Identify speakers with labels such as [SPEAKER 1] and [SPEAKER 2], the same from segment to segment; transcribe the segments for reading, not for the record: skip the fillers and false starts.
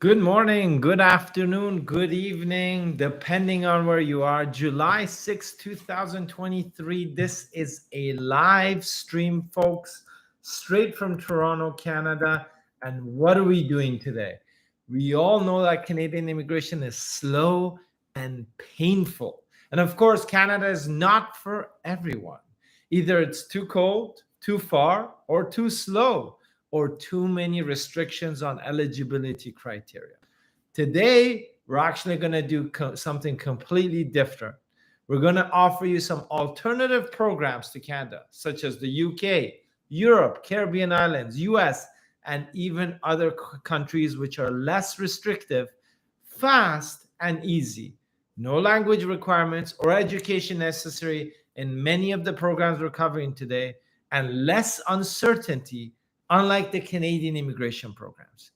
[SPEAKER 1] Good morning, good afternoon, good evening, depending on where you are. July 6, 2023. This is a live stream, folks, straight from Toronto, Canada. And what are we doing today? We all know that Canadian immigration is slow and painful. And of course, Canada is not for everyone. Either it's too cold, too far, or too slow, or too many restrictions on eligibility criteria. Today, we're actually going to do something completely different. We're going to offer you some alternative programs to Canada, such as the UK, Europe, Caribbean islands, US, and even other countries which are less restrictive, fast, and easy. No language requirements or education necessary in many of the programs we're covering today, and less uncertainty, unlike the Canadian immigration programs.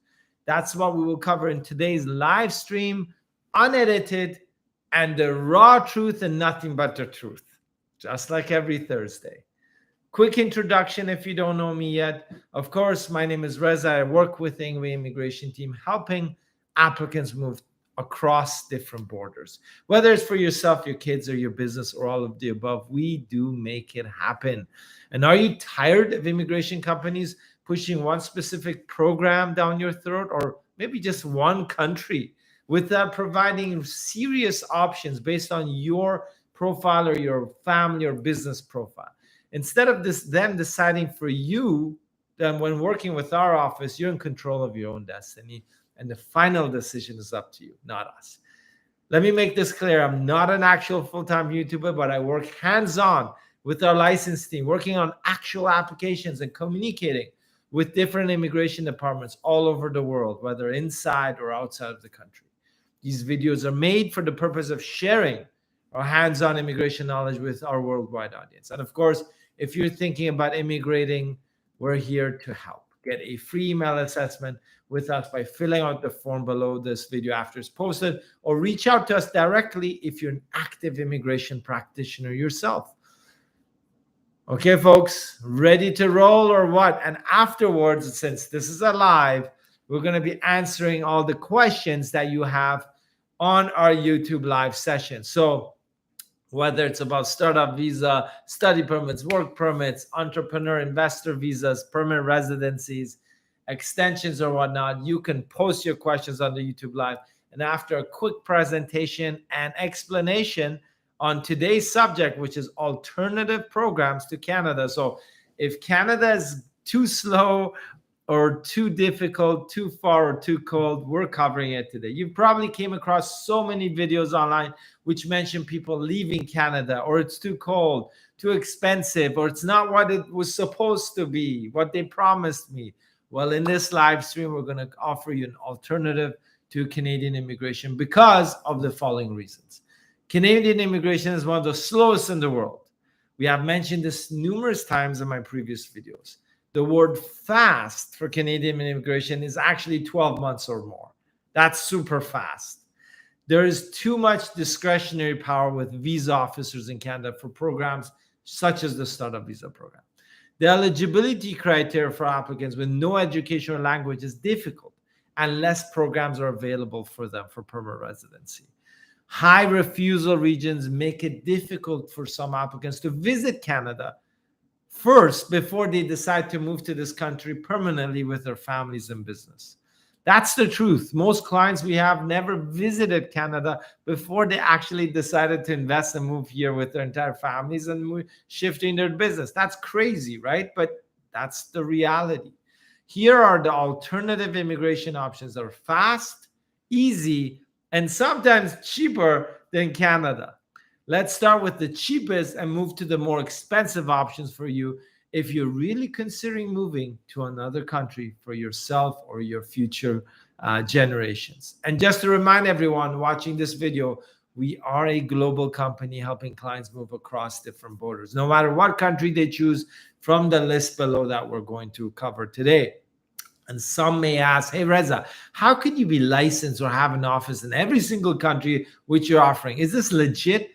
[SPEAKER 1] That's what we will cover in today's live stream, unedited, and the raw truth and nothing but the truth, just like every Thursday. Quick introduction if you don't know me yet. Of course, my name is Reza. I work with the immigration team, helping applicants move across different borders. Whether it's for yourself, your kids, or your business, or all of the above, we do make it happen. And are you tired of immigration companies pushing one specific program down your throat, or maybe just one country, without providing serious options based on your profile or your family or business profile? Instead of them deciding for you, then when working with our office, you're in control of your own destiny, and the final decision is up to you, not us. Let me make this clear. I'm not an actual full-time YouTuber, but I work hands-on with our license team, working on actual applications and communicating with different immigration departments all over the world, whether inside or outside of the country. These videos are made for the purpose of sharing our hands-on immigration knowledge with our worldwide audience. And of course, if you're thinking about immigrating, we're here to help. Get a free email assessment with us by filling out the form below this video after it's posted, or reach out to us directly if you're an active immigration practitioner yourself. Okay, folks, ready to roll or what? And afterwards, since this is a live, we're going to be answering all the questions that you have on our YouTube live session. So whether it's about startup visa, study permits, work permits, entrepreneur, investor visas, permanent residencies, extensions, or whatnot, you can post your questions on the YouTube live. And after a quick presentation and explanation on today's subject, which is alternative programs to Canada. So if Canada is too slow or too difficult, too far, or too cold, we're covering it today. You probably came across so many videos online which mention people leaving Canada, or it's too cold, too expensive, or it's not what it was supposed to be, what they promised me. Well, in this live stream, we're going to offer you an alternative to Canadian immigration because of the following reasons. Canadian immigration is one of the slowest in the world. We have mentioned this numerous times in my previous videos. The word fast for Canadian immigration is actually 12 months or more. That's super fast. There is too much discretionary power with visa officers in Canada for programs such as the startup visa program. The eligibility criteria for applicants with no education or language is difficult, and less programs are available for them for permanent residency. High refusal regions make it difficult for some applicants to visit Canada first before they decide to move to this country permanently with their families and business. That's the truth. Most clients we have never visited Canada before they actually decided to invest and move here with their entire families and shifting their business. That's crazy, right? But that's the reality. Here are the alternative immigration options that are fast, easy, and sometimes cheaper than Canada. Let's start with the cheapest and move to the more expensive options for you if you're really considering moving to another country for yourself or your future generations. And just to remind everyone watching this video, we are a global company helping clients move across different borders, no matter what country they choose from the list below that we're going to cover today. And some may ask, hey, Reza, how can you be licensed or have an office in every single country which you're offering? Is this legit?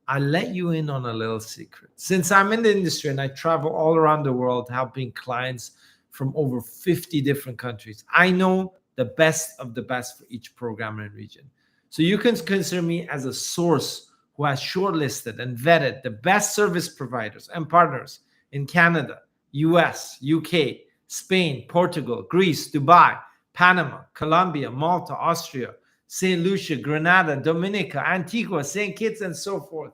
[SPEAKER 1] I'll let you in on a little secret. Since I'm in the industry and I travel all around the world helping clients from over 50 different countries, I know the best of the best for each program and region. So you can consider me as a source who has shortlisted and vetted the best service providers and partners in Canada, US, UK, Spain, Portugal, Greece, Dubai, Panama, Colombia, Malta, Austria, St. Lucia, Grenada, Dominica, Antigua, St. Kitts, and so forth.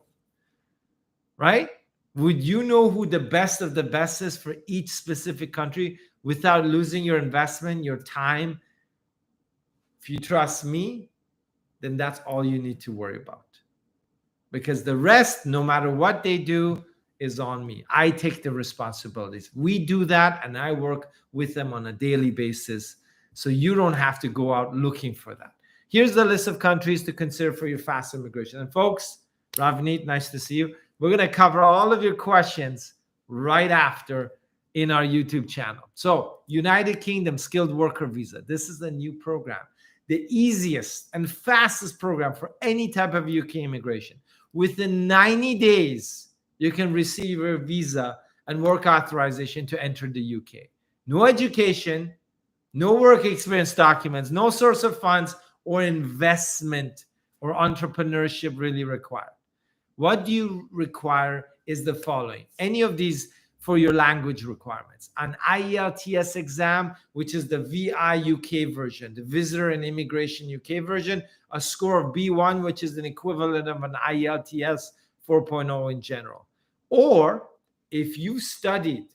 [SPEAKER 1] Right? Would you know who the best of the best is for each specific country without losing your investment, your time? If you trust me, then that's all you need to worry about. Because the rest, no matter what they do, is on me. I take the responsibilities. We do that, and I work with them on a daily basis. So you don't have to go out looking for that. Here's the list of countries to consider for your fast immigration. And folks, Ravneet, nice to see you. We're going to cover all of your questions right after in our YouTube channel. So, United Kingdom Skilled Worker Visa. This is a new program, the easiest and fastest program for any type of UK immigration. Within 90 days, you can receive your visa and work authorization to enter the UK. No education, no work experience documents, no source of funds or investment or entrepreneurship really required. What do you require is the following. Any of these for your language requirements. An IELTS exam, which is the VI UK version, the Visitor and Immigration UK version, a score of B1, which is an equivalent of an IELTS 4.0 in general. Or if you studied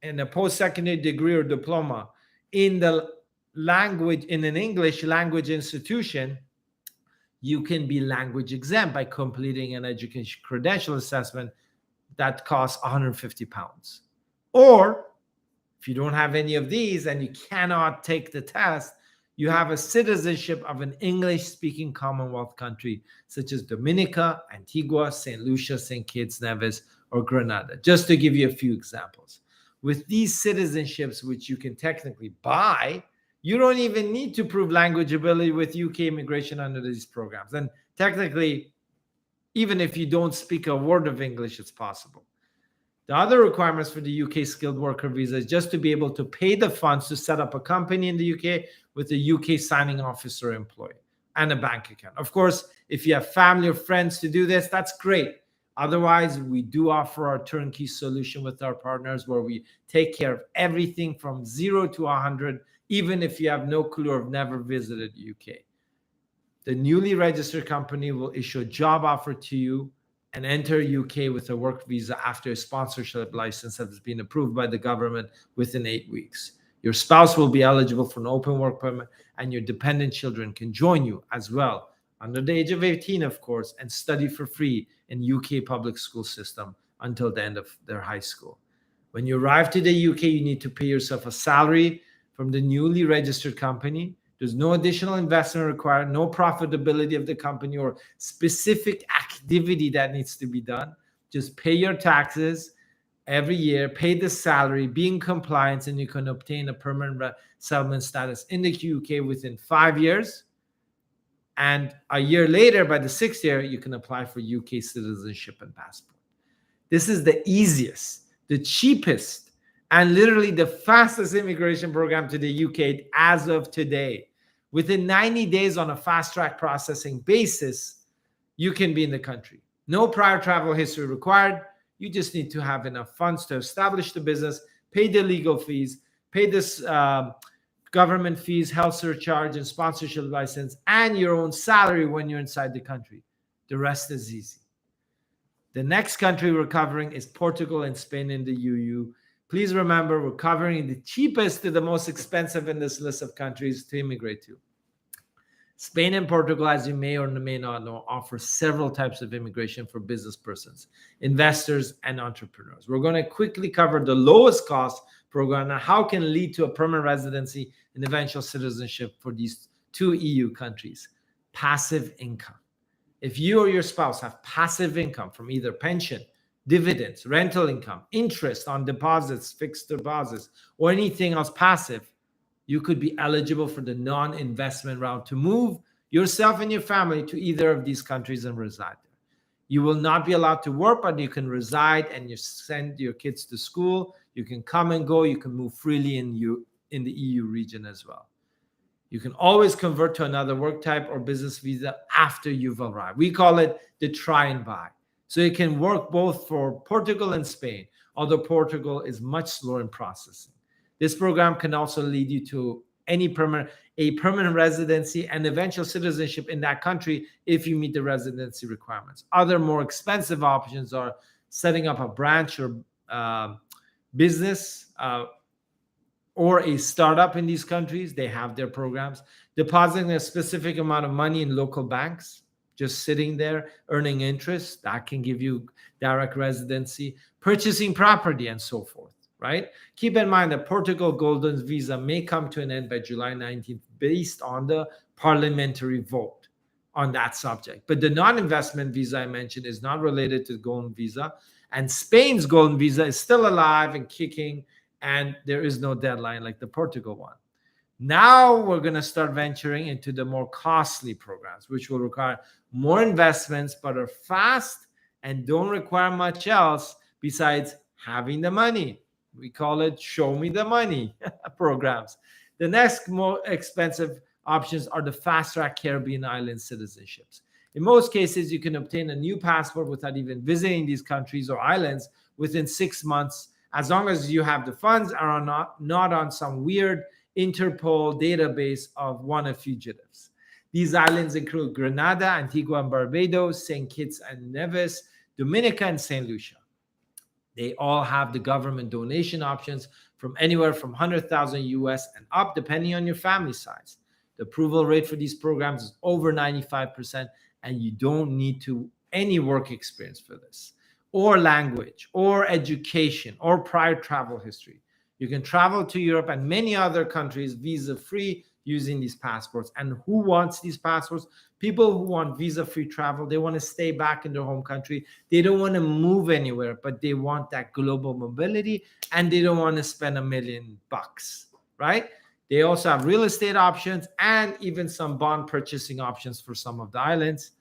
[SPEAKER 1] in a post-secondary degree or diploma in the language, in an English language institution, you can be language exempt by completing an education credential assessment that costs £150. Or if you don't have any of these and you cannot take the test, you have a citizenship of an English-speaking Commonwealth country, such as Dominica, Antigua, St. Lucia, St. Kitts, Nevis, or Grenada, just to give you a few examples. With these citizenships, which you can technically buy, you don't even need to prove language ability with UK immigration under these programs. And technically, even if you don't speak a word of English, it's possible. The other requirements for the UK skilled worker visa is just to be able to pay the funds to set up a company in the UK with a UK signing officer employee and a bank account. Of course, if you have family or friends to do this, that's great. Otherwise, we do offer our turnkey solution with our partners where we take care of everything from 0 to 100, even if you have no clue or have never visited UK. The newly registered company will issue a job offer to you and enter UK with a work visa after a sponsorship license has been approved by the government within 8 weeks. Your spouse will be eligible for an open work permit, and your dependent children can join you as well, under the age of 18, of course, and study for free in UK public school system until the end of their high school. When you arrive to the UK, you need to pay yourself a salary from the newly registered company. There's no additional investment required, no profitability of the company or specific activity that needs to be done. Just pay your taxes every year, pay the salary, be in compliance, and you can obtain a permanent settlement status in the UK within 5 years. And a year later, by the 6th year, you can apply for UK citizenship and passport. This is the easiest, the cheapest, and literally the fastest immigration program to the UK as of today. Within 90 days on a fast-track processing basis, you can be in the country. No prior travel history required. You just need to have enough funds to establish the business, pay the legal fees, pay this government fees, health surcharge, and sponsorship license, and your own salary when you're inside the country. The rest is easy. The next country we're covering is Portugal and Spain in the EU. Please remember, we're covering the cheapest to the most expensive in this list of countries to immigrate to. Spain and Portugal, as you may or may not know, offer several types of immigration for business persons, investors, and entrepreneurs. We're going to quickly cover the lowest cost program and how it can lead to a permanent residency and eventual citizenship for these two EU countries. Passive income. If you or your spouse have passive income from either pension, dividends, rental income, interest on deposits, fixed deposits, or anything else passive, you could be eligible for the non-investment route to move yourself and your family to either of these countries and reside there. You will not be allowed to work, but you can reside and you send your kids to school. You can come and go. You can move freely in the EU region as well. You can always convert to another work type or business visa after you've arrived. We call it the try and buy. So it can work both for Portugal and Spain, although Portugal is much slower in processing. This program can also lead you to a permanent residency and eventual citizenship in that country if you meet the residency requirements. Other more expensive options are setting up a branch or business or a startup in these countries. They have their programs. Depositing a specific amount of money in local banks, just sitting there earning interest, that can give you direct residency. Purchasing property and so forth, right? Keep in mind that Portugal Golden Visa may come to an end by July 19th based on the parliamentary vote on that subject. But the non-investment visa I mentioned is not related to Golden Visa. And Spain's Golden Visa is still alive and kicking, and there is no deadline like the Portugal one. Now we're going to start venturing into the more costly programs, which will require more investments, but are fast and don't require much else besides having the money. We call it show me the money programs. The next more expensive options are the fast-track Caribbean island citizenships. In most cases, you can obtain a new passport without even visiting these countries or islands within 6 months, as long as you have the funds and are not on some weird Interpol database of wanted fugitives. These islands include Grenada, Antigua and Barbados, St. Kitts and Nevis, Dominica, and St. Lucia. They all have the government donation options from anywhere from 100,000 US and up, depending on your family size. The approval rate for these programs is over 95%, and you don't need any work experience for this, or language, or education, or prior travel history. You can travel to Europe and many other countries visa-free using these passports. And who wants these passports? People who want visa-free travel. They want to stay back in their home country. They don't want to move anywhere, but they want that global mobility, and they don't want to spend $1 million, right? They also have real estate options and even some bond purchasing options for some of the islands.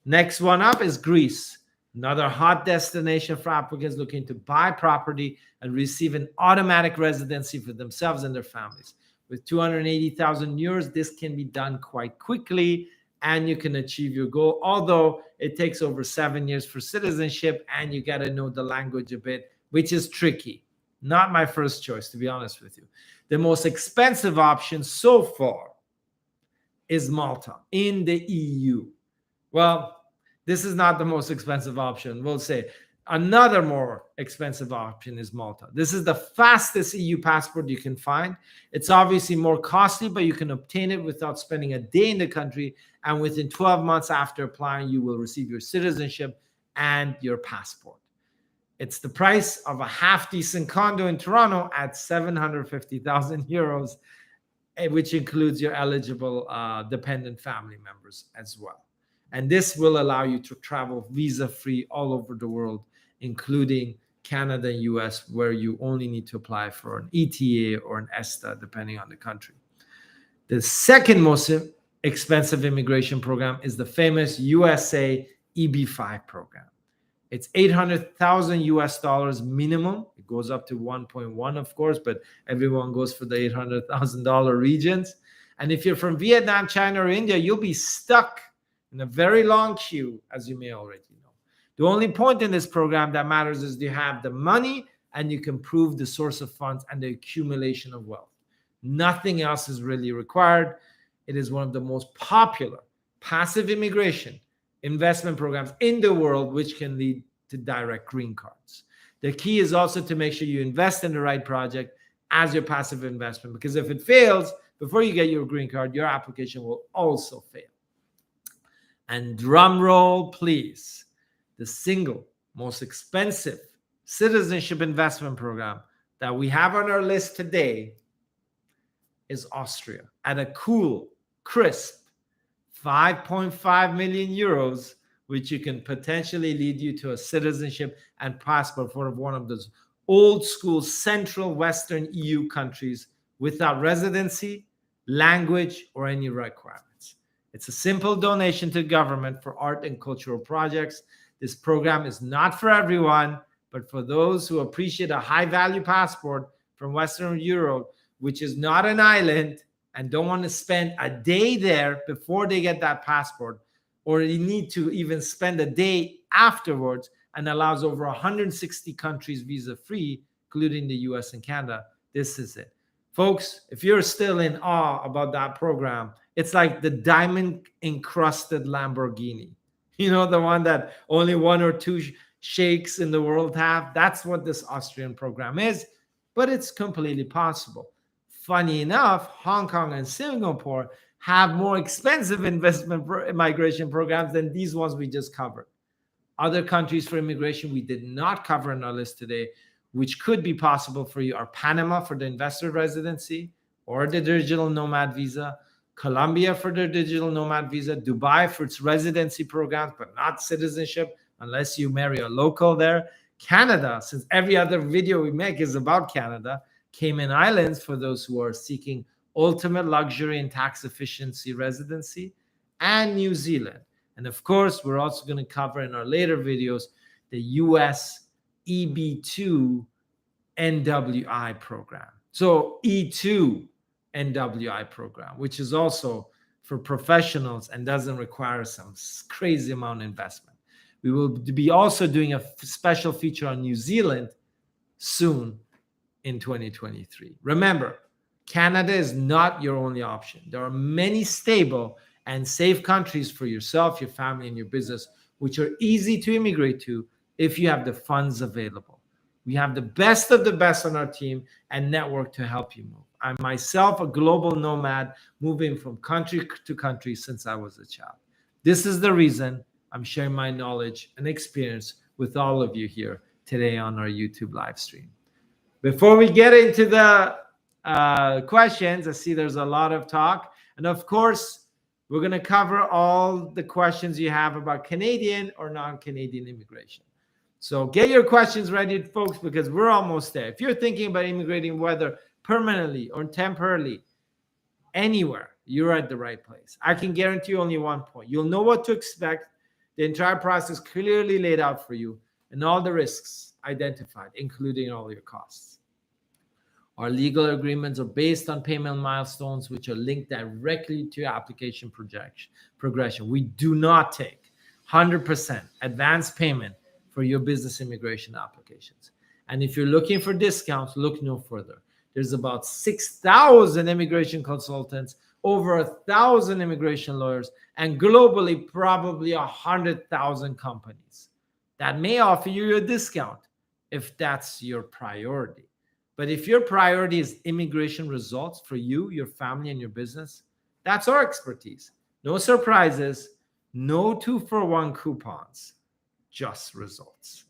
[SPEAKER 1] Next one up is Greece. Another hot destination for applicants looking to buy property and receive an automatic residency for themselves and their families. With 280,000 euros, this can be done quite quickly and you can achieve your goal, although it takes over 7 years for citizenship and you got to know the language a bit, which is tricky. Not my first choice, to be honest with you. The most expensive option so far is Malta in the EU. Well, this is not the most expensive option. We'll say another more expensive option is Malta. This is the fastest EU passport you can find. It's obviously more costly, but you can obtain it without spending a day in the country. And within 12 months after applying, you will receive your citizenship and your passport. It's the price of a half-decent condo in Toronto at 750,000 euros, which includes your eligible dependent family members as well. And this will allow you to travel visa-free all over the world, including Canada and US, where you only need to apply for an ETA or an ESTA, depending on the country. The second most expensive immigration program is the famous USA EB-5 program. It's 800,000 US dollars minimum. It goes up to 1.1, of course, but everyone goes for the $800,000 regions. And if you're from Vietnam, China, or India, you'll be stuck in a very long queue, as you may already know. The only point in this program that matters is you have the money and you can prove the source of funds and the accumulation of wealth. Nothing else is really required. It is one of the most popular passive immigration investment programs in the world, which can lead to direct green cards. The key is also to make sure you invest in the right project as your passive investment, because if it fails before you get your green card, your application will also fail. And drum roll, please. The single most expensive citizenship investment program that we have on our list today is Austria at a cool, crisp 5.5 million euros, which you can potentially lead you to a citizenship and passport for one of those old school Central Western EU countries without residency, language, or any requirements. It's a simple donation to government for art and cultural projects. This program is not for everyone, but for those who appreciate a high-value passport from Western Europe, which is not an island, and don't want to spend a day there before they get that passport, or you need to even spend a day afterwards, and allows over 160 countries visa-free, including the US and Canada, this is it. Folks, if you're still in awe about that program, it's like the diamond-encrusted Lamborghini. You know, the one that only one or two sheikhs in the world have? That's what this Austrian program is, but it's completely possible. Funny enough, Hong Kong and Singapore have more expensive migration programs than these ones we just covered. Other countries for immigration we did not cover in our list today, which could be possible for you, are Panama for the investor residency or the digital nomad visa, Colombia for the digital nomad visa, Dubai for its residency programs, but not citizenship unless you marry a local there, Canada, since every other video we make is about Canada, Cayman Islands for those who are seeking ultimate luxury and tax efficiency residency, and New Zealand. And of course, we're also going to cover in our later videos the US EB2 NWI program. So E2 NWI program, which is also for professionals and doesn't require some crazy amount of investment. We will be also doing a special feature on New Zealand soon in 2023. Remember, Canada is not your only option. There are many stable and safe countries for yourself, your family, and your business, which are easy to immigrate to if you have the funds available. We have the best of the best on our team and network to help you move. I'm myself a global nomad moving from country to country since I was a child. This is the reason I'm sharing my knowledge and experience with all of you here today on our YouTube live stream. Before we get into the questions, I see there's a lot of talk. And of course, we're going to cover all the questions you have about Canadian or non-Canadian immigration. So get your questions ready, folks, because we're almost there. If you're thinking about immigrating, whether permanently or temporarily, anywhere, you're at the right place. I can guarantee you only one point. You'll know what to expect. The entire process clearly laid out for you and all the risks identified, including all your costs. Our legal agreements are based on payment milestones, which are linked directly to your application progression. We do not take 100% advance payment for your business immigration applications. And if you're looking for discounts, look no further. There's about 6,000 immigration consultants, over 1,000 immigration lawyers, and globally, probably 100,000 companies that may offer you a discount if that's your priority. But if your priority is immigration results for you, your family, and your business, that's our expertise. No surprises, no 2-for-1 coupons, just results.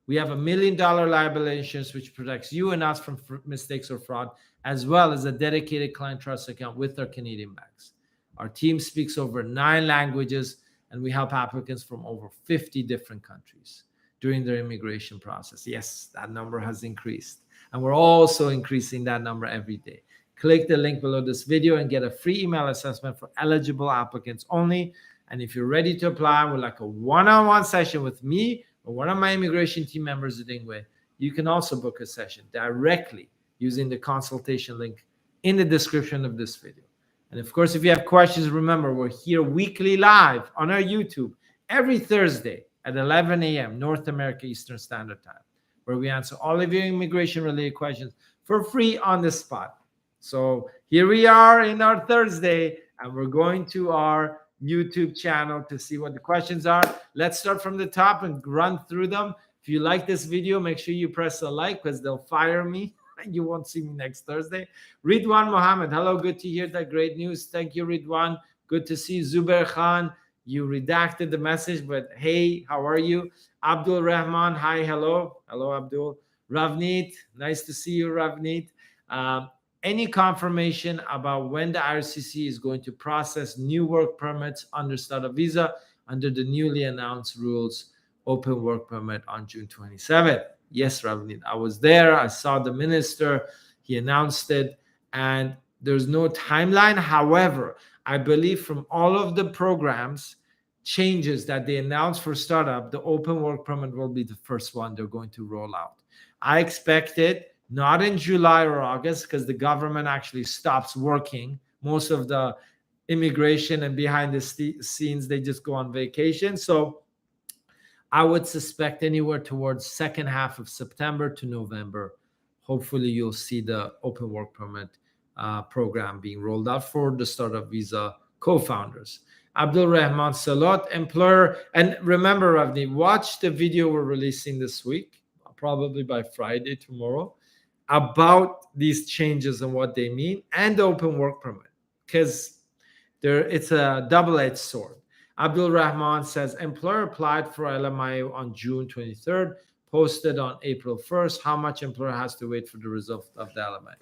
[SPEAKER 1] We have $1 million liability insurance, which protects you and us from mistakes or fraud, as well as a dedicated client trust account with our Canadian banks. Our team speaks over 9 languages, and we help applicants from over 50 different countries during their immigration process. Yes, that number has increased, and we're also increasing that number every day. Click the link below this video and get a free email assessment for eligible applicants only. And if you're ready to apply with like a one-on-one session with me or one of my immigration team members at Ingwe, you can also book a session directly using the consultation link in the description of this video. And of course, if you have questions, remember, we're here weekly live on our YouTube every Thursday at 11 a.m. North America Eastern Standard Time, where we answer all of your immigration-related questions for free on the spot. So here we are in our Thursday, and we're going to our YouTube channel to see what the questions are. Let's start from the top and run through them. If you like this video, make sure you press a like, because they'll fire me and you won't see me next Thursday. Ridwan Mohammed, hello, good to hear that great news. Thank you, Ridwan. Good to see you. Zubair Khan, you redacted the message, but hey, how are you? Abdul Rahman, hi, hello. Hello, Abdul. Ravneet, nice to see you, Ravneet. Any confirmation about when the IRCC is going to process new work permits under startup visa under the newly announced rules, open work permit on June 27th? Yes, Ravneet, I was there. I saw the minister. He announced it, and there's no timeline. However, I believe from all of the programs changes that they announced for startup, the open work permit will be the first one they're going to roll out. I expect it not in July or August, because the government actually stops working most of the immigration and behind the scenes, they just go on vacation. So I would suspect anywhere towards second half of September to November, hopefully you'll see the open work permit program being rolled out for the startup visa co-founders. Abdul Rahman Salat, employer. And remember, Ravni, watch the video we're releasing this week, probably by Friday, tomorrow, about these changes and what they mean and the open work permit, because it's a double-edged sword. Abdul Rahman says, employer applied for LMIA on June 23rd, posted on April 1st. How much employer has to wait for the result of the LMIA?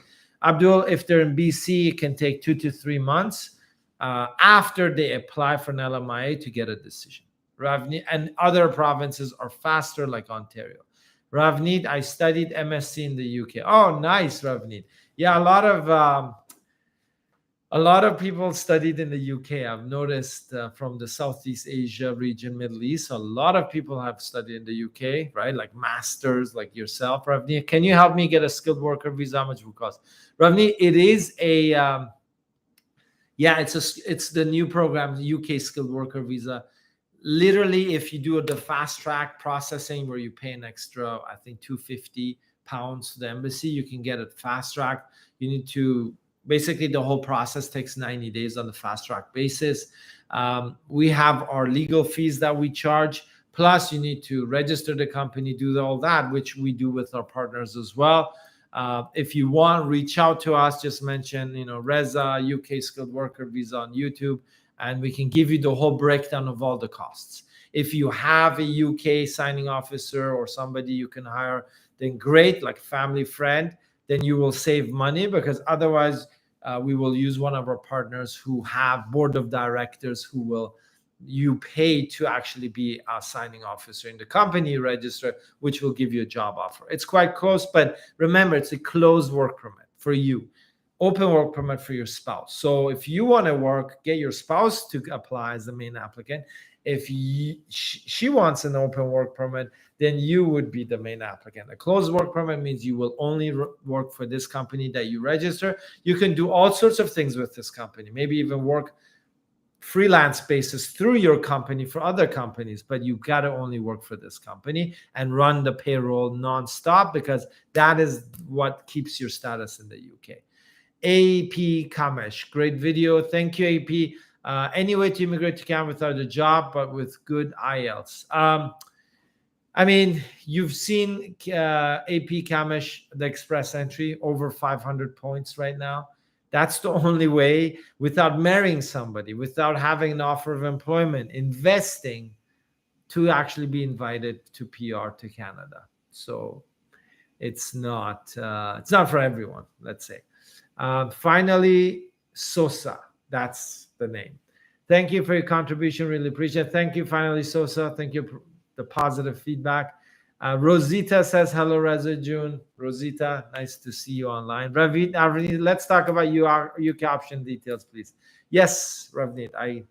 [SPEAKER 1] Abdul, if they're in BC, it can take 2 to 3 months after they apply for an LMIA to get a decision. Ravneet, and other provinces are faster, like Ontario. Ravneet, I studied MSc in the UK. Oh, nice, Ravneet. Yeah, a lot of people studied in the UK. I've noticed from the Southeast Asia region, Middle East, a lot of people have studied in the UK, right? Like masters, like yourself, Ravneet. Can you help me get a skilled worker visa? How much it will cost? Ravneet, it is a it's the new program, UK skilled worker visa. Literally, if you do the fast track processing where you pay an extra, I think £250 to the embassy, you can get it fast track. You need to basically, the whole process takes 90 days on the fast track basis. We have our legal fees that we charge. Plus, you need to register the company, do all that, which we do with our partners as well. If you want, reach out to us. Just mention, Reza, UK skilled worker visa on YouTube, and we can give you the whole breakdown of all the costs. If you have a UK signing officer or somebody you can hire, then great, like family friend, then you will save money, because otherwise we will use one of our partners who have board of directors who will you pay to actually be a signing officer in the company register, which will give you a job offer. It's quite close, but remember, it's a closed work permit for you, open work permit for your spouse. So if you want to work, get your spouse to apply as the main applicant. If she wants an open work permit, then you would be the main applicant. A closed work permit means you will only work for this company that you register. You can do all sorts of things with this company, maybe even work freelance basis through your company for other companies, but you got to only work for this company and run the payroll nonstop, because that is what keeps your status in the UK. AP Kamesh, great video. Thank you, AP. Any way to immigrate to Canada without a job, but with good IELTS? I mean, you've seen AP Kamesh, the express entry, over 500 points right now. That's the only way, without marrying somebody, without having an offer of employment, investing, to actually be invited to PR to Canada. So it's not for everyone, let's say. Finally, Sosa, that's the name. Thank you for your contribution. Really appreciate it. Thank you, finally, Sosa. Thank you for the positive feedback. Rosita says, hello, Reza June. Rosita, nice to see you online. Ravneet, let's talk about UK option details, please. Yes, Ravneet, I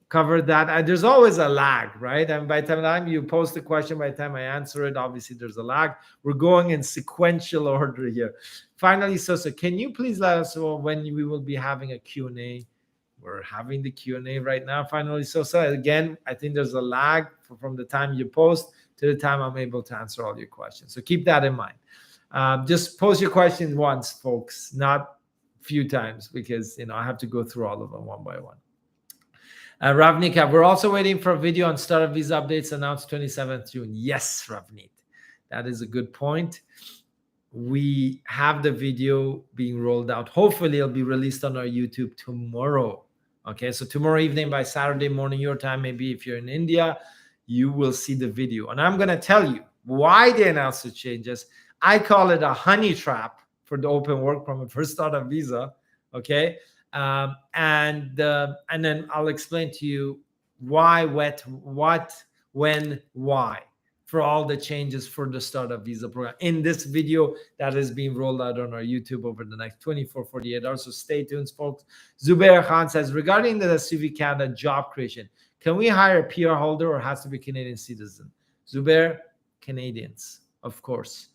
[SPEAKER 1] covered that. There's always a lag, right? And by the time you post the question, by the time I answer it, obviously there's a lag. We're going in sequential order here. Finally, Sosa, can you please let us know when we will be having a Q&A? We're having the Q&A right now. Finally, Sosa, again, I think there's a lag from the time you post to the time I'm able to answer all your questions. So keep that in mind. Just post your questions once, folks, not a few times, because I have to go through all of them one by one. Ravnika, we're also waiting for a video on startup visa updates announced 27th June. Yes, Ravneet, that is a good point. We have the video being rolled out. Hopefully, it'll be released on our YouTube tomorrow. Okay, so tomorrow evening by Saturday morning, your time, maybe if you're in India, you will see the video. And I'm going to tell you why they announced the changes. I call it a honey trap for the open work permit for startup visa. Okay. And then I'll explain to you why, what, when, why, for all the changes for the startup visa program in this video that is being rolled out on our YouTube over the next 24, 48 hours. So stay tuned, folks. Zubair Khan says, regarding the CV Canada job creation, can we hire a PR holder or has to be Canadian citizen? Zubair, Canadians, of course.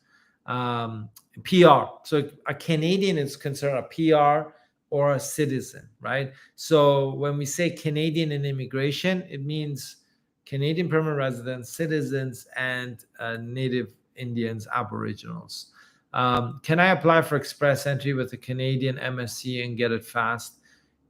[SPEAKER 1] PR. So a Canadian is considered a PR or a citizen, right? So when we say Canadian and immigration, it means Canadian permanent residents, citizens, and native Indians, Aboriginals. Can I apply for express entry with a Canadian MSc and get it fast?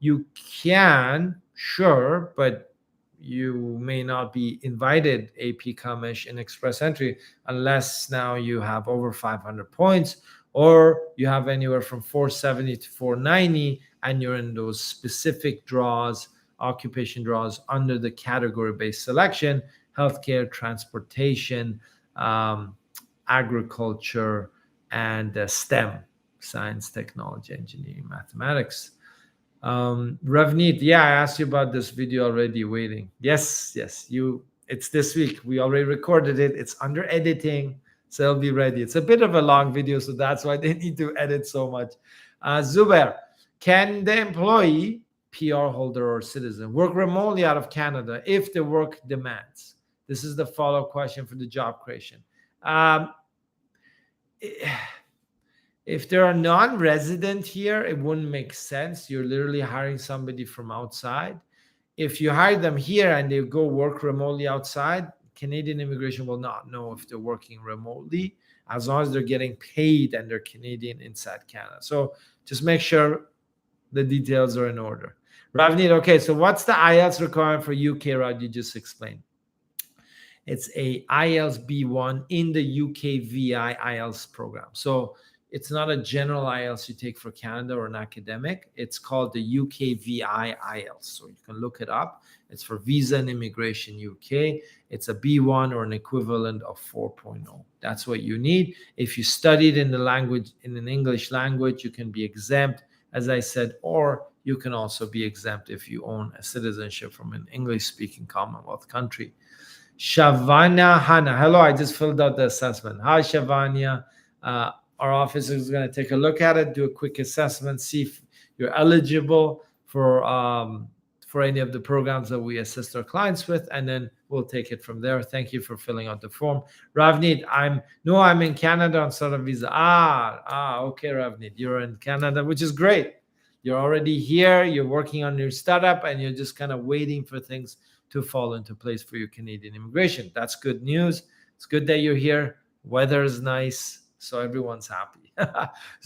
[SPEAKER 1] You can, sure, but you may not be invited AP Commish in express entry unless now you have over 500 points, or you have anywhere from 470 to 490 and you're in those specific draws, occupation draws under the category-based selection: healthcare, transportation, agriculture, and STEM, science, technology, engineering, mathematics. Ravneet, yeah, I asked you about this video already. Waiting. Yes, it's this week. We already recorded it. It's under editing, so it'll be ready. It's a bit of a long video, so that's why they need to edit so much. Zubair, can the employee, PR holder or citizen, work remotely out of Canada if the work demands? This is the follow-up question for the job creation. If they're a non-resident here, it wouldn't make sense. You're literally hiring somebody from outside. If you hire them here and they go work remotely outside, Canadian immigration will not know if they're working remotely, as long as they're getting paid and they're Canadian inside Canada. So just make sure the details are in order. Ravneet, okay, so what's the IELTS requirement for UK route you just explained? It's a IELTS B1 in the UK VI IELTS program. So it's not a general IELTS you take for Canada or an academic. It's called the UK VI IELTS. So you can look it up. It's for visa and immigration UK. It's a B1 or an equivalent of 4.0. That's what you need. If you studied in the language, in an English language, you can be exempt, as I said, or you can also be exempt if you own a citizenship from an English-speaking Commonwealth country. Shavanya Hanna, hello, I just filled out the assessment. Hi, Shavanya. Our office is going to take a look at it, do a quick assessment, see if you're eligible for any of the programs that we assist our clients with, and then we'll take it from there. Thank you for filling out the form. Ravneet, I'm in Canada on startup visa. Okay, Ravneet, you're in Canada, which is great. You're already here, you're working on your startup, and you're just kind of waiting for things to fall into place for your Canadian immigration. That's good news. It's good that you're here. Weather is nice, so everyone's happy.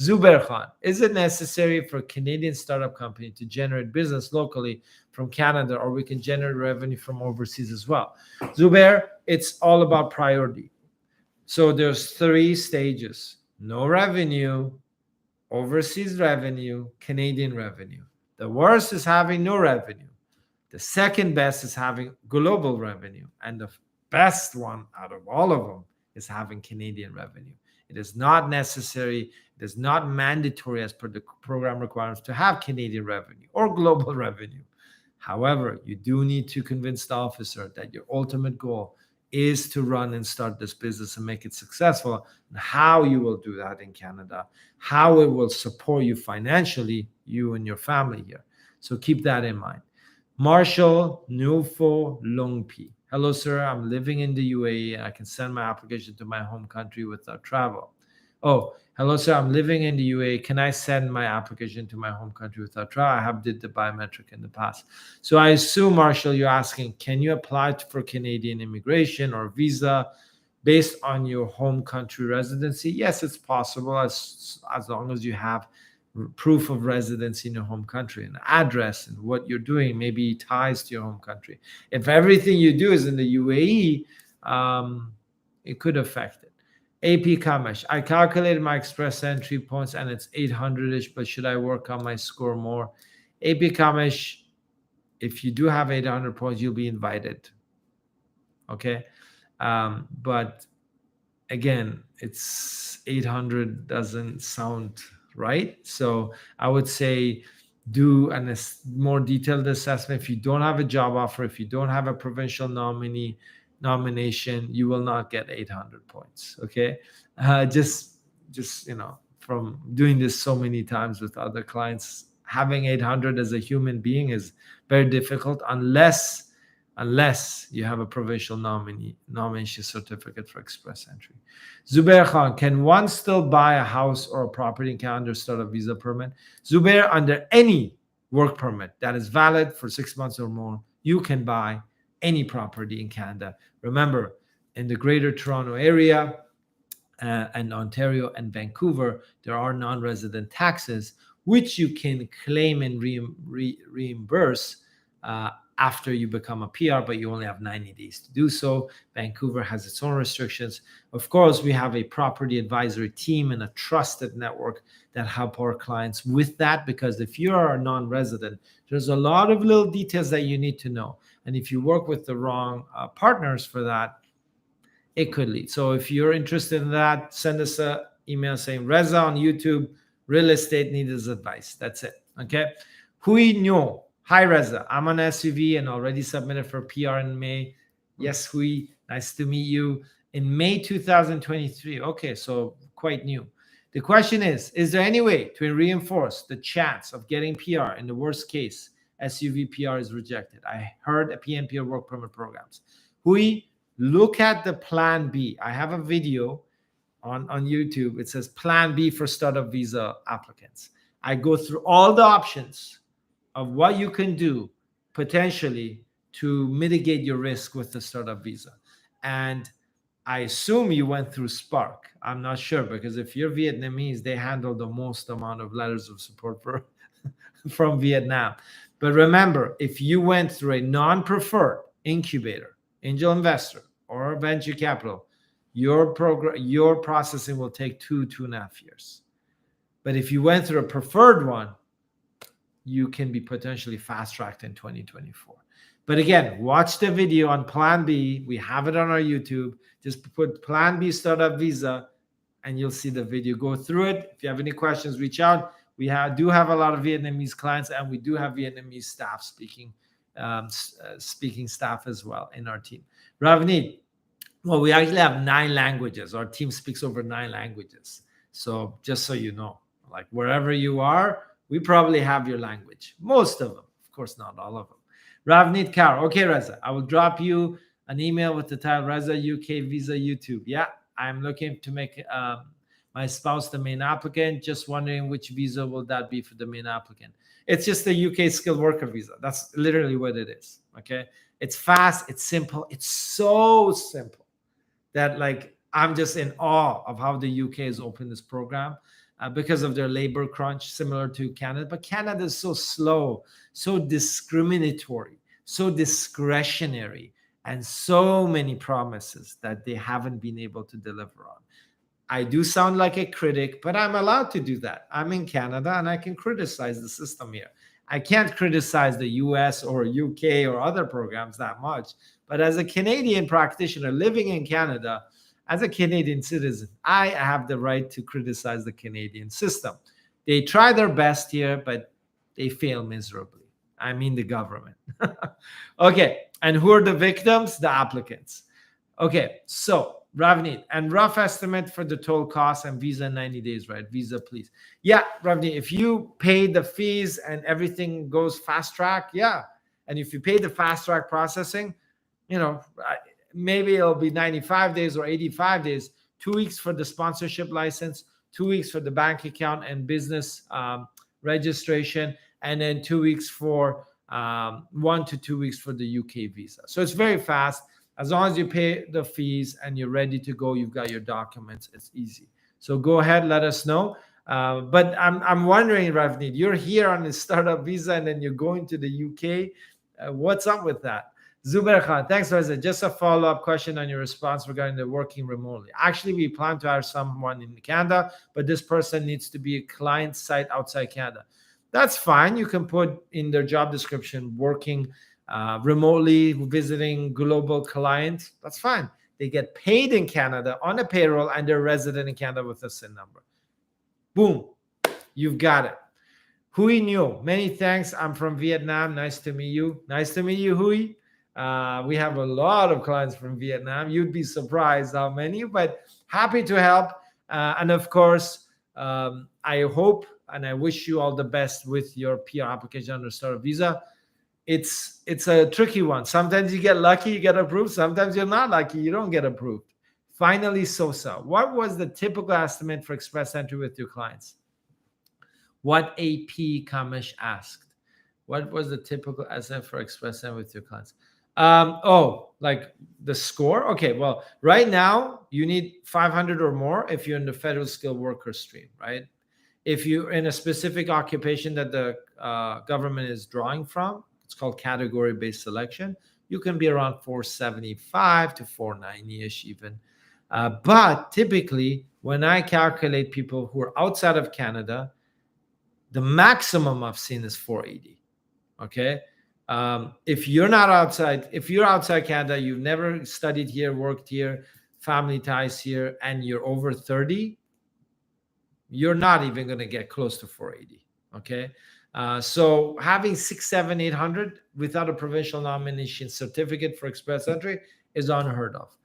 [SPEAKER 1] Zubair Khan, is it necessary for a Canadian startup company to generate business locally from Canada, or we can generate revenue from overseas as well? Zubair, it's all about priority. So there's 3 stages: no revenue, overseas revenue, Canadian revenue. The worst is having no revenue. The second best is having global revenue. And the best one out of all of them is having Canadian revenue. It is not necessary, it is not mandatory as per the program requirements to have Canadian revenue or global revenue. However, you do need to convince the officer that your ultimate goal is to run and start this business and make it successful, and how you will do that in Canada, how it will support you financially, you and your family here. So keep that in mind. Marshall Nufo Longpi. Hello, sir. I'm living in the UAE and I can send my application to my home country without travel. Oh, hello, sir. I'm living in the UAE. Can I send my application to my home country without travel? I have did the biometric in the past. So I assume, Marshall, you're asking, can you apply for Canadian immigration or visa based on your home country residency? Yes, it's possible, as long as you have proof of residency in your home country, an address, and what you're doing maybe ties to your home country. If everything you do is in the UAE, it could affect it. AP Kamesh, I calculated my express entry points and it's 800-ish, but should I work on my score more? AP Kamesh, if you do have 800 points, you'll be invited. Okay. But again, it's 800 doesn't sound right. So I would say do a more detailed assessment. If you don't have a job offer, if you don't have a provincial nomination, you will not get 800 points. Okay. Just from doing this so many times with other clients, having 800 as a human being is very difficult unless unless you have a provincial nomination certificate for express entry. Zubair Khan, can one still buy a house or a property in Canada under startup visa permit? Zubair, under any work permit that is valid for 6 months or more, you can buy any property in Canada. Remember, in the Greater Toronto Area and Ontario and Vancouver, there are non-resident taxes, which you can claim and reimburse after you become a PR, but you only have 90 days to do so. Vancouver has its own restrictions. Of course, we have a property advisory team and a trusted network that help our clients with that, because if you are a non-resident, there's a lot of little details that you need to know. And if you work with the wrong partners for that, it could lead. So if you're interested in that, send us an email saying, Reza on YouTube, real estate needs advice. That's it. Okay. Hui Nyo. Hi, Reza. I'm on SUV and already submitted for PR in May. Yes, Hui. Nice to meet you. In May 2023. Okay, so quite new. The question is there any way to reinforce the chance of getting PR in the worst case SUV PR is rejected? I heard a PNP work permit programs. Hui, look at the plan B. I have a video on YouTube. It says plan B for startup visa applicants. I go through all the options of what you can do potentially to mitigate your risk with the startup visa. And I assume you went through Spark. I'm not sure, because if you're Vietnamese, they handle the most amount of letters of support from Vietnam. But remember, if you went through a non-preferred incubator, angel investor, or venture capital, your processing will take 2.5 years. But if you went through a preferred one, you can be potentially fast-tracked in 2024. But again, watch the video on Plan B. We have it on our YouTube. Just put Plan B startup visa, and you'll see the video. Go through it. If you have any questions, reach out. We do have a lot of Vietnamese clients, and we do have Vietnamese staff speaking staff as well in our team. Ravneet, well, we actually have 9 languages. Our team speaks over 9 languages. So just so you know, like wherever you are, we probably have your language. Most of them. Of course, not all of them. Ravneet Kaur. Okay, Reza, I will drop you an email with the title Reza UK Visa YouTube. Yeah, I'm looking to make my spouse the main applicant. Just wondering which visa will that be for the main applicant. It's just the UK skilled worker visa. That's literally what it is. Okay. It's fast. It's simple. It's so simple that like I'm just in awe of how the UK has opened this program because of their labor crunch, similar to Canada. But Canada is so slow, so discriminatory, so discretionary, and so many promises that they haven't been able to deliver on. I do sound like a critic, but I'm allowed to do that. I'm in Canada and I can criticize the system here. I can't criticize the US or UK or other programs that much. But as a Canadian practitioner living in Canada, as a Canadian citizen, I have the right to criticize the Canadian system. They try their best here, but they fail miserably. I mean the government. Okay, and who are the victims? The applicants. Okay, so Ravneet, and rough estimate for the total cost and visa in 90 days, right? Visa, please. Yeah, Ravneet, if you pay the fees and everything goes fast track, yeah. And if you pay the fast track processing, maybe it'll be 95 days or 85 days, 2 weeks for the sponsorship license, 2 weeks for the bank account and business registration, and then 2 weeks for 1 to 2 weeks for the UK visa. So it's very fast. As long as you pay the fees and you're ready to go, you've got your documents, it's easy. So go ahead, let us know. But I'm wondering, Ravneet, you're here on the startup visa and then you're going to the UK. What's up with that? Zubair Khan, thanks, Reza. Just a follow-up question on your response regarding the working remotely. Actually, we plan to hire someone in Canada, but this person needs to be a client site outside Canada. That's fine. You can put in their job description working remotely, visiting global clients. That's fine. They get paid in Canada on a payroll and they're resident in Canada with a SIN number. Boom. You've got it. Hui Nyo, many thanks. I'm from Vietnam. Nice to meet you. Nice to meet you, Hui. We have a lot of clients from Vietnam. You'd be surprised how many, but happy to help. And of course, I hope and I wish you all the best with your PR application under startup visa. it's a tricky one. Sometimes you get lucky, you get approved. Sometimes you're not lucky, you don't get approved. Finally, SOSA. What was the typical estimate for express entry with your clients? What AP Kamish asked. What was the typical estimate for express entry with your clients? Like the score? Okay, well, right now you need 500 or more if you're in the federal skilled worker stream, right? If you're in a specific occupation that the government is drawing from, it's called category-based selection, you can be around 475 to 490-ish even. But typically, when I calculate people who are outside of Canada, the maximum I've seen is 480. Okay. If you're not outside, if you're outside Canada, you've never studied here, worked here, family ties here, and you're over 30, you're not even going to get close to 480. Okay. So having 6, 7, 800 without a provincial nomination certificate for express entry is unheard of.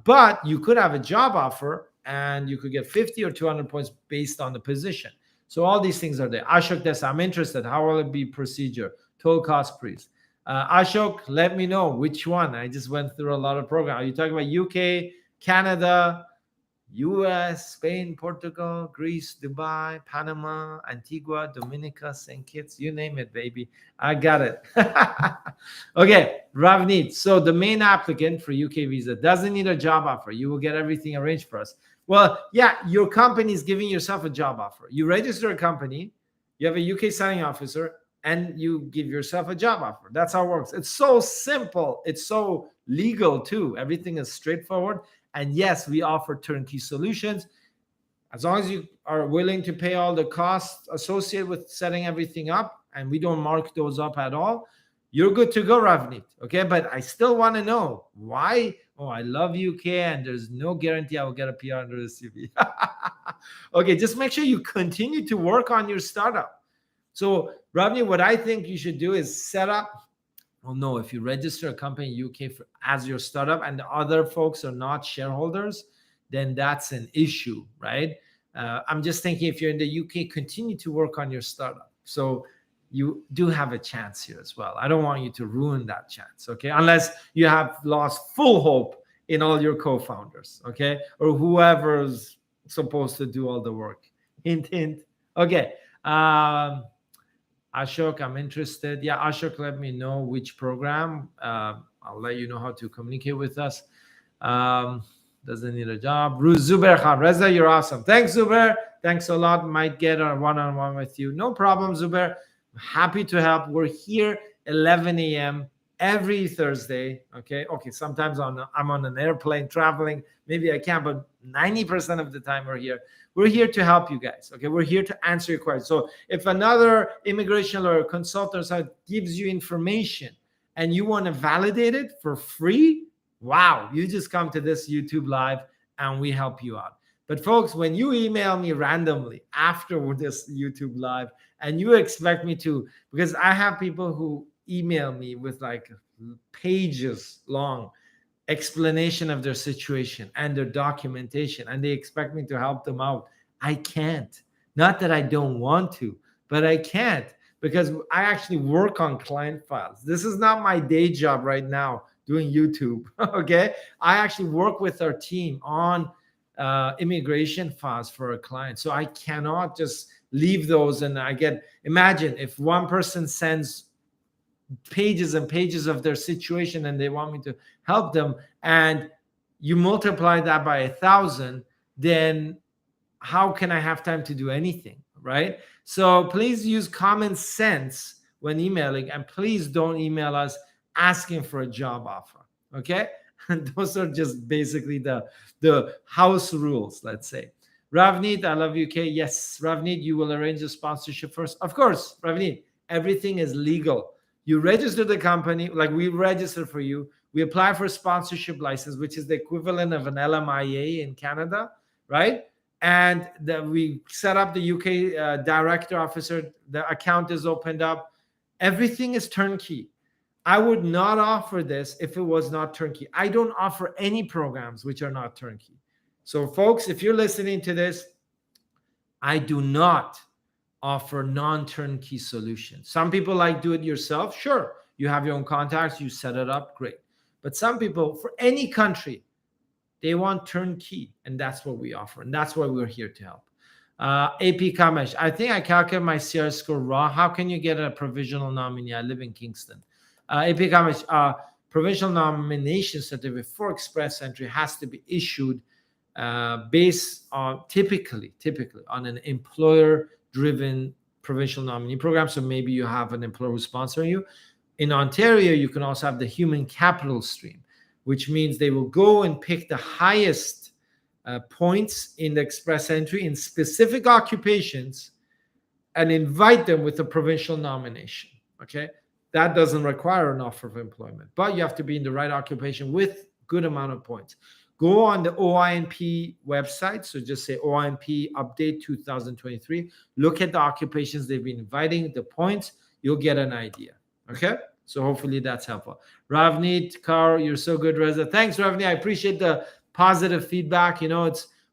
[SPEAKER 1] But you could have a job offer and you could get 50 or 200 points based on the position. So all these things are there. Ashok, this, I'm interested. How will it be procedure? Total cost price. Ashok, let me know which one. I just went through a lot of programs. Are you talking about UK, Canada, US, Spain, Portugal, Greece, Dubai, Panama, Antigua, Dominica, St. Kitts, you name it, baby. I got it. Okay, Ravneet. So the main applicant for UK visa doesn't need a job offer. You will get everything arranged for us. Well, yeah, your company is giving yourself a job offer. You register a company, you have a UK signing officer, and you give yourself a job offer. That's how it works. It's so simple. It's so legal too. Everything is straightforward. And yes, we offer turnkey solutions. As long as you are willing to pay all the costs associated with setting everything up, and we don't mark those up at all, you're good to go, Ravneet. Okay, but I still want to know why. Oh, I love UK, and there's no guarantee I will get a PR under the CV. Okay, just make sure you continue to work on your startup. So, Ravneet, what I think you should do is set up. Well, no, if you register a company in UK as your startup and the other folks are not shareholders, then that's an issue, right? I'm just thinking if you're in the UK, continue to work on your startup. So you do have a chance here as well. I don't want you to ruin that chance, okay? Unless you have lost full hope in all your co-founders, okay? Or whoever's supposed to do all the work. Hint, hint. Okay. Ashok, I'm interested. Yeah, Ashok, let me know which program. I'll let you know how to communicate with us. Doesn't need a job. Zubair Khan. Reza, you're awesome. Thanks, Zubair. Thanks a lot. Might get a one-on-one with you. No problem, Zubair. Happy to help. We're here 11 a.m. every Thursday. Okay. Sometimes I'm on an airplane traveling. Maybe I can't, but 90% of the time we're here. We're here to help you guys. Okay. We're here to answer your questions. So if another immigration lawyer consultant gives you information and you want to validate it for free, wow, you just come to this YouTube live and we help you out. But folks, when you email me randomly after this YouTube live and you expect me to, because I have people who email me with like pages long explanation of their situation and their documentation, and they expect me to help them out. I can't. Not that I don't want to, but I can't, because I actually work on client files. This is not my day job right now doing YouTube. Okay. I actually work with our team on immigration files for a client. So I cannot just leave those and imagine if one person sends pages and pages of their situation and they want me to help them, and you multiply that by 1,000, then how can I have time to do anything, right? So please use common sense when emailing, and please don't email us asking for a job offer, okay? And those are just basically the house rules, let's say. Ravneet, I love UK. Yes, Ravneet, you will arrange a sponsorship first. Of course, Ravneet, everything is legal. You register the company, like we register for you. We apply for a sponsorship license, which is the equivalent of an LMIA in Canada, right? And we set up the UK director officer. The account is opened up. Everything is turnkey. I would not offer this if it was not turnkey. I don't offer any programs which are not turnkey. So folks, if you're listening to this, I do not offer non-turnkey solutions. Some people like do it yourself. Sure, you have your own contacts, you set it up, great. But some people, for any country, they want turnkey, and that's what we offer, and that's why we're here to help. AP Kamesh, I think I calculated my CR score wrong. How can you get a provisional nominee? I live in Kingston. AP Kamesh, provisional nomination certificate for express entry has to be issued based on typically on an employer-driven provincial nominee program. So maybe you have an employer who's sponsoring you. In Ontario, you can also have the human capital stream, which means they will go and pick the highest points in the express entry in specific occupations and invite them with a provincial nomination. Okay, that doesn't require an offer of employment, but you have to be in the right occupation with good amount of points. Go on the OINP website. So just say OINP update 2023. Look at the occupations they've been inviting, the points. You'll get an idea. Okay. So hopefully that's helpful. Ravneet, Carl, you're so good, Reza. Thanks, Ravneet. I appreciate the positive feedback.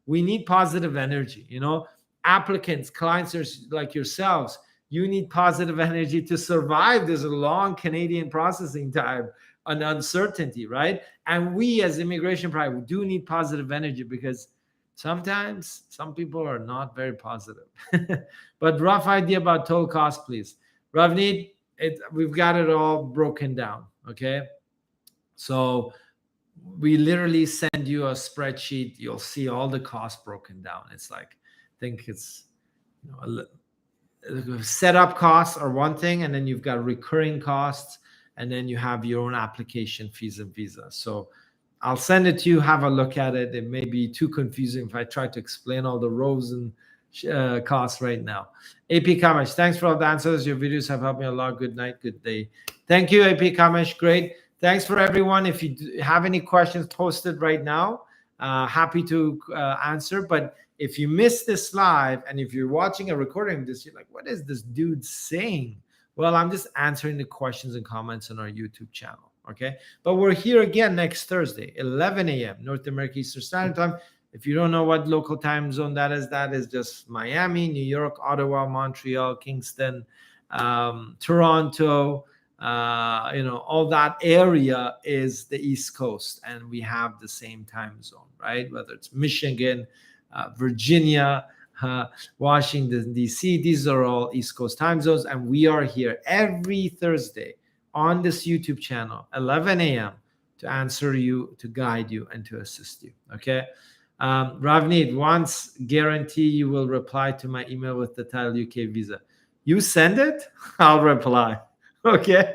[SPEAKER 1] We need positive energy. Applicants, clients are like yourselves. You need positive energy to survive this long Canadian processing time and uncertainty, right? And we as immigration pride, we do need positive energy because sometimes some people are not very positive. But rough idea about total cost, please. Ravneet, we've got it all broken down, okay? So we literally send you a spreadsheet. You'll see all the costs broken down. It's like, I think it's setup costs are one thing, and then you've got recurring costs, and then you have your own application fees and visa. So I'll send it to you. Have a look at it. It may be too confusing if I try to explain all the rows and costs right now. AP Kamesh, thanks for all the answers. Your videos have helped me a lot. Good night, good day. Thank you, AP Kamesh. Great. Thanks for everyone. If you have any questions, post it right now. Happy to answer. But if you missed this live and if you're watching a recording of this, you're like, what is this dude saying? Well, I'm just answering the questions and comments on our YouTube channel. Okay. But we're here again next Thursday, 11 a.m. North America Eastern Standard Time. If you don't know what local time zone that is just Miami, New York, Ottawa, Montreal, Kingston, Toronto, all that area is the East Coast, and we have the same time zone, right? Whether it's Michigan, Virginia, Washington, D.C., these are all East Coast time zones, and we are here every Thursday on this YouTube channel, 11 a.m. to answer you, to guide you, and to assist you, okay? Ravneet, once guarantee you will reply to my email with the title UK visa. You send it, I'll reply. Okay.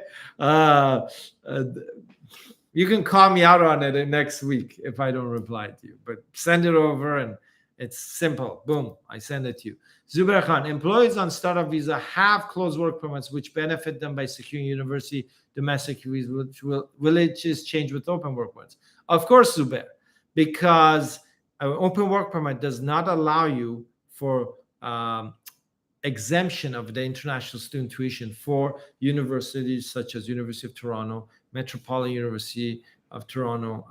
[SPEAKER 1] You can call me out on it next week if I don't reply to you, but send it over and it's simple. Boom. I send it to you. Zubair Khan, employees on startup visa have closed work permits, which benefit them by securing university domestic visa, will it just change with open work permits? Of course, Zubair, because an open work permit does not allow you for exemption of the international student tuition for universities such as University of Toronto, Metropolitan University of Toronto,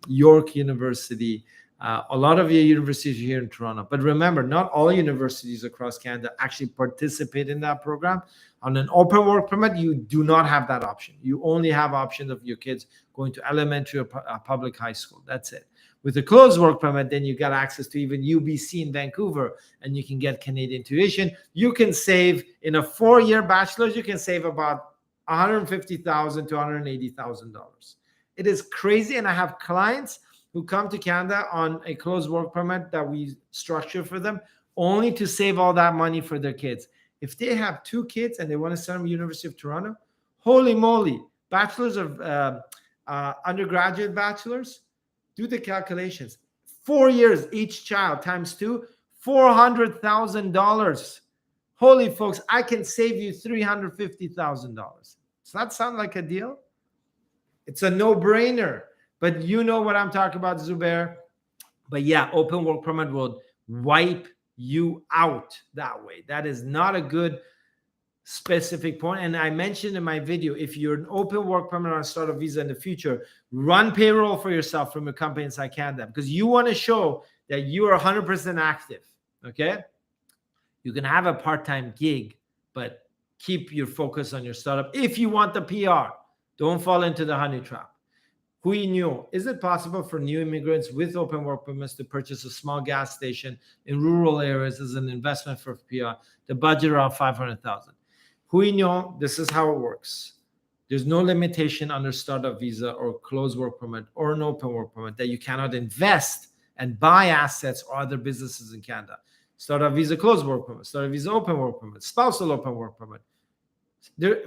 [SPEAKER 1] York University, a lot of your universities here in Toronto. But remember, not all universities across Canada actually participate in that program. On an open work permit, you do not have that option. You only have options of your kids going to elementary or public high school. That's it. With a closed work permit, then you got access to even UBC in Vancouver, and you can get Canadian tuition. You can save, in a 4-year bachelor's, you can save about $150,000 to $180,000. It is crazy, and I have clients who come to Canada on a closed work permit that we structure for them, only to save all that money for their kids. If they have 2 kids and they want to send them to University of Toronto, holy moly, bachelor's of undergraduate bachelor's, do the calculations. 4 years each child times 2, $400,000. Holy folks, I can save you $350,000. Does that sound like a deal? It's a no-brainer. But you know what I'm talking about, Zubair. But yeah, open work permit will wipe you out that way. That is not a good specific point. And I mentioned in my video, if you're an open work permit on a startup visa in the future, run payroll for yourself from a company inside Canada, because you want to show that you are 100% active. Okay. You can have a part-time gig, but keep your focus on your startup. If you want the PR, don't fall into the honey trap. Hui Nyo, is it possible for new immigrants with open work permits to purchase a small gas station in rural areas as an investment for PR? The budget around 500,000. Hui Nyo, this is how it works. There's no limitation under startup visa or closed work permit or an open work permit that you cannot invest and buy assets or other businesses in Canada. Startup visa, closed work permit. Startup visa, open work permit. Spousal open work permit.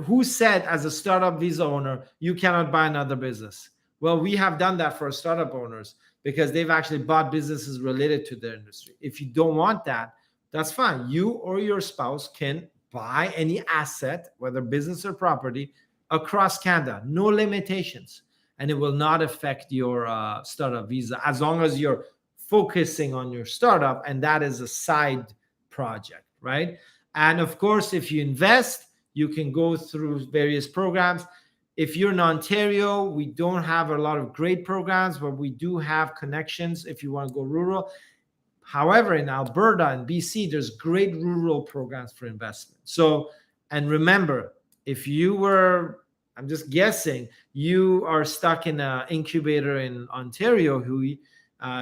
[SPEAKER 1] Who said as a startup visa owner, you cannot buy another business? Well, we have done that for startup owners because they've actually bought businesses related to their industry. If you don't want that, that's fine. You or your spouse can buy any asset, whether business or property, across Canada. No limitations. And it will not affect your startup visa as long as you're focusing on your startup and that is a side project, right? And of course, if you invest, you can go through various programs. If you're in Ontario, we don't have a lot of great programs, but we do have connections if you want to go rural. However, in Alberta and BC, there's great rural programs for investment. So, and remember, if you were, I'm just guessing, you are stuck in an incubator in Ontario, Hui,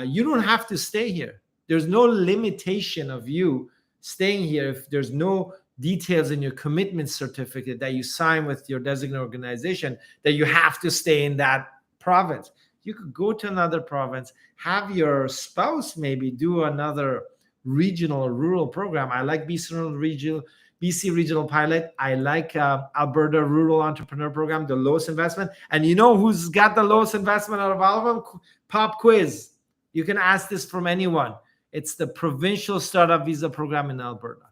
[SPEAKER 1] you don't have to stay here. There's no limitation of you staying here if there's no details in your commitment certificate that you sign with your designated organization that you have to stay in that province. You could go to another province, have your spouse maybe do another regional or rural program. I like BC Regional Pilot. I like Alberta Rural Entrepreneur Program, the lowest investment. And you know who's got the lowest investment out of all of them? Pop quiz. You can ask this from anyone. It's the Provincial Startup Visa Program in Alberta.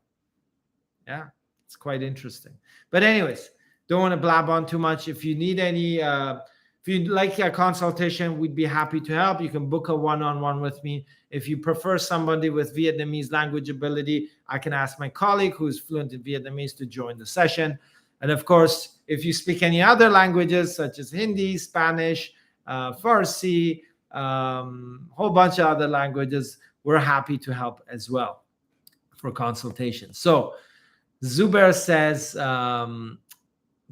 [SPEAKER 1] Yeah, it's quite interesting. But anyways, don't want to blab on too much. If you need any, if you'd like a consultation, we'd be happy to help. You can book a one-on-one with me. If you prefer somebody with Vietnamese language ability, I can ask my colleague who's fluent in Vietnamese to join the session. And of course, if you speak any other languages such as Hindi, Spanish, Farsi, whole bunch of other languages, we're happy to help as well for consultation. So Zubair says,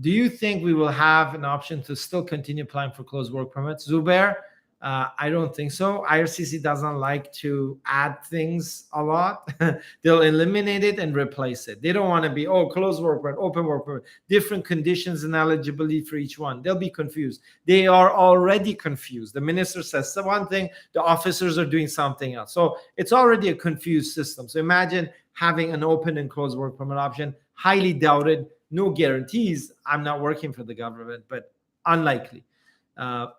[SPEAKER 1] do you think we will have an option to still continue applying for closed work permits? Zubair, I don't think so. IRCC doesn't like to add things a lot. They'll eliminate it and replace it. They don't want to be, closed work permit, open work permit, different conditions and eligibility for each one. They'll be confused. They are already confused. The minister says one thing, the officers are doing something else. So it's already a confused system. So imagine having an open and closed work permit option, highly doubted, no guarantees. I'm not working for the government, but unlikely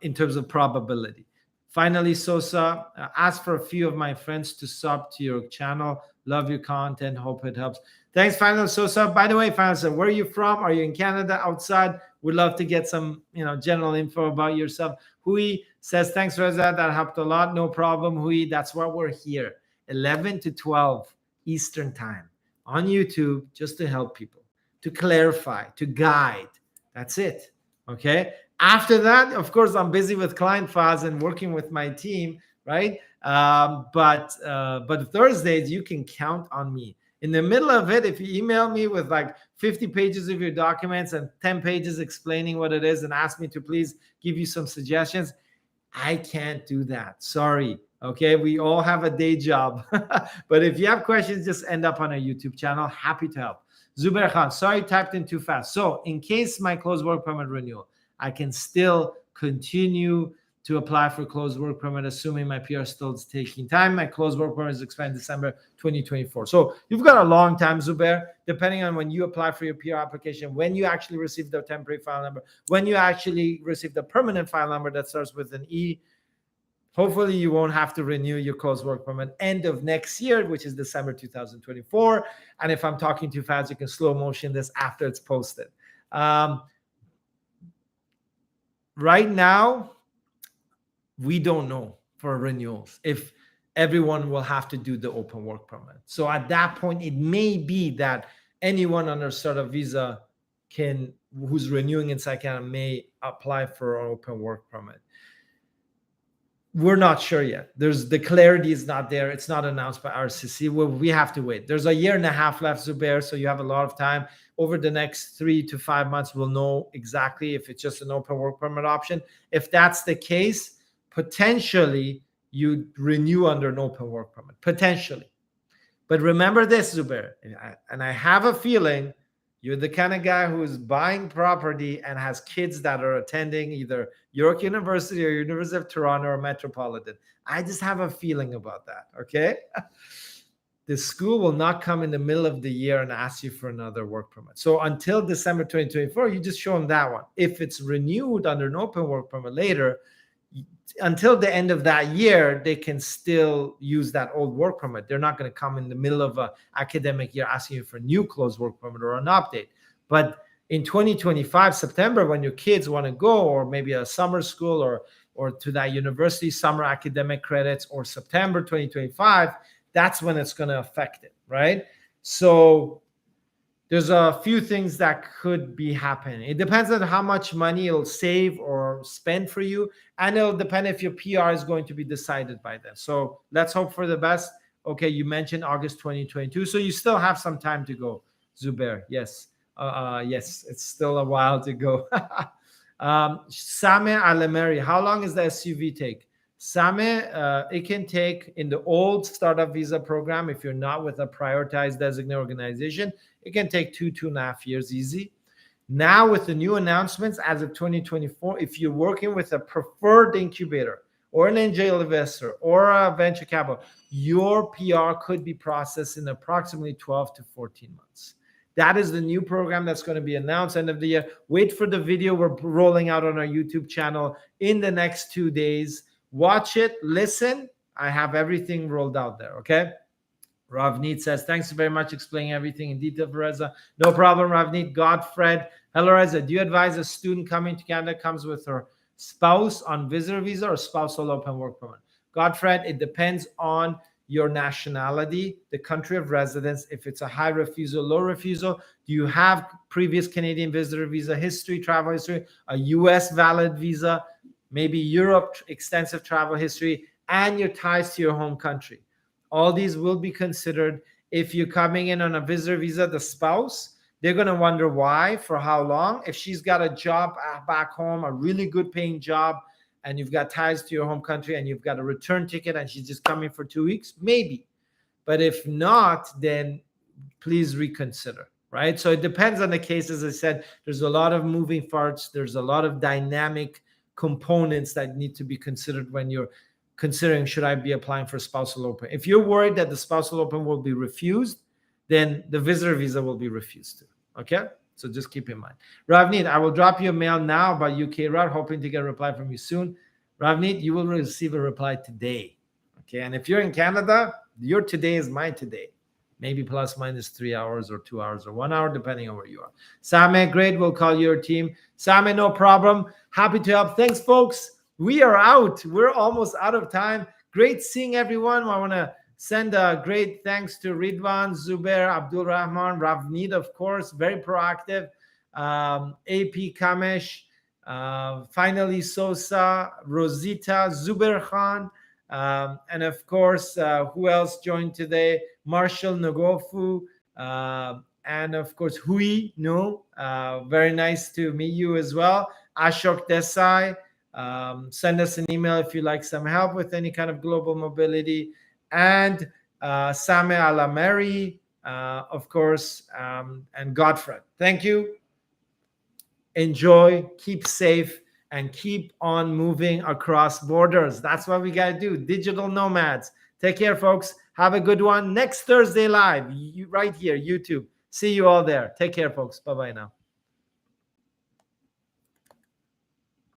[SPEAKER 1] in terms of probability. Finally, Sosa, ask for a few of my friends to sub to your channel. Love your content. Hope it helps. Thanks, Final Sosa. By the way, Final Sosa, where are you from? Are you in Canada, outside? Would love to get some, general info about yourself. Hui says, thanks, Reza. That helped a lot. No problem, Hui. That's why we're here. 11 to 12 Eastern time on YouTube, just to help people, to clarify, to guide. That's it. Okay. After that, of course, I'm busy with client files and working with my team, right? But Thursdays, you can count on me. In the middle of it, if you email me with like 50 pages of your documents and 10 pages explaining what it is and ask me to please give you some suggestions, I can't do that. Sorry. Okay, we all have a day job. But if you have questions, just end up on our YouTube channel. Happy to help. Zubair Khan, sorry, typed in too fast. So in case my closed work permit renewal, I can still continue to apply for closed work permit, assuming my PR still is taking time. My closed work permit is expired December 2024. So you've got a long time, Zubair, depending on when you apply for your PR application, when you actually receive the temporary file number, when you actually receive the permanent file number that starts with an E. Hopefully you won't have to renew your closed work permit end of next year, which is December 2024. And if I'm talking too fast, you can slow motion this after it's posted. Right now, we don't know for renewals if everyone will have to do the open work permit. So at that point, it may be that anyone under startup visa who's renewing inside Canada may apply for an open work permit. we're not sure yet. There's the clarity is not there. It's not announced by RCC. We have to wait. There's a year and a half left, Zubair, so you have a lot of time. Over the next 3 to 5 months, we'll know exactly if it's just an open work permit option. If that's the case, potentially you renew under an open work permit, potentially. But remember this, Zubair, and I have a feeling you're the kind of guy who is buying property and has kids that are attending either York University or University of Toronto or Metropolitan. I just have a feeling about that, okay? The school will not come in the middle of the year and ask you for another work permit. So until December 2024, you just show them that one. If it's renewed under an open work permit later, until the end of that year, they can still use that old work permit. They're not going to come in the middle of an academic year asking you for a new closed work permit or an update. But in 2025, September, when your kids want to go, or maybe a summer school or to that university, summer academic credits, or September 2025, that's when it's going to affect it, right? So there's a few things that could be happening. It depends on how much money it'll save or spend for you. And it'll depend if your PR is going to be decided by then. So let's hope for the best. Okay, you mentioned August 2022. So you still have some time to go, Zubair. Yes. Yes, it's still a while to go. Sameh Alameri, how long does the SUV take? Sameh, it can take, in the old startup visa program, if you're not with a prioritized designated organization, it can take 2.5 years easy. Now with the new announcements as of 2024, if you're working with a preferred incubator or an angel investor or a venture capital, your PR could be processed in approximately 12 to 14 months. That is the new program that's going to be announced end of the year. Wait for the video we're rolling out on our YouTube channel in the next 2 days. Watch it, listen. I have everything rolled out there, okay? Ravneet says, thanks very much explaining everything in detail for Reza. No problem, Ravneet. Godfred, hello, Reza. Do you advise a student coming to Canada comes with her spouse on visitor visa or spousal open work permit? Godfred, it depends on your nationality, the country of residence, if it's a high refusal, low refusal. Do you have previous Canadian visitor visa history, travel history, a US valid visa, maybe Europe extensive travel history, and your ties to your home country? All these will be considered. If you're coming in on a visitor visa, the spouse, they're going to wonder why, for how long. If she's got a job back home, a really good paying job, and you've got ties to your home country and you've got a return ticket and she's just coming for 2 weeks, maybe. But if not, then please reconsider, right? So it depends on the case. As I said, there's a lot of moving parts. There's a lot of dynamic components that need to be considered when you're considering, should I be applying for spousal open? If you're worried that the spousal open will be refused, then the visitor visa will be refused too, okay? So just keep in mind. Ravneet, I will drop you a mail now about UK route, hoping to get a reply from you soon. Ravneet, you will receive a reply today, okay? And if you're in Canada, your today is my today. Maybe plus minus 3 hours or 2 hours or 1 hour, depending on where you are. Sameh, great. We'll call your team. Sameh, no problem. Happy to help. Thanks, folks. We are out. We're almost out of time. Great seeing everyone. I want to send a great thanks to Ridwan, Zubair, Abdul Rahman, Ravneet, of course, very proactive. AP Kamesh, finally Sosa, Rosita, Zubair Khan, and of course, who else joined today? Marshall Nogofu, and of course, Hui, no, very nice to meet you as well. Ashok Desai, send us an email if you'd like some help with any kind of global mobility. And Sameh Alameri, of course, and Godfred. Thank you. Enjoy, keep safe, and keep on moving across borders. That's what we got to do. Digital nomads. Take care, folks. Have a good one. Next Thursday live, right here, YouTube. See you all there. Take care, folks. Bye-bye now.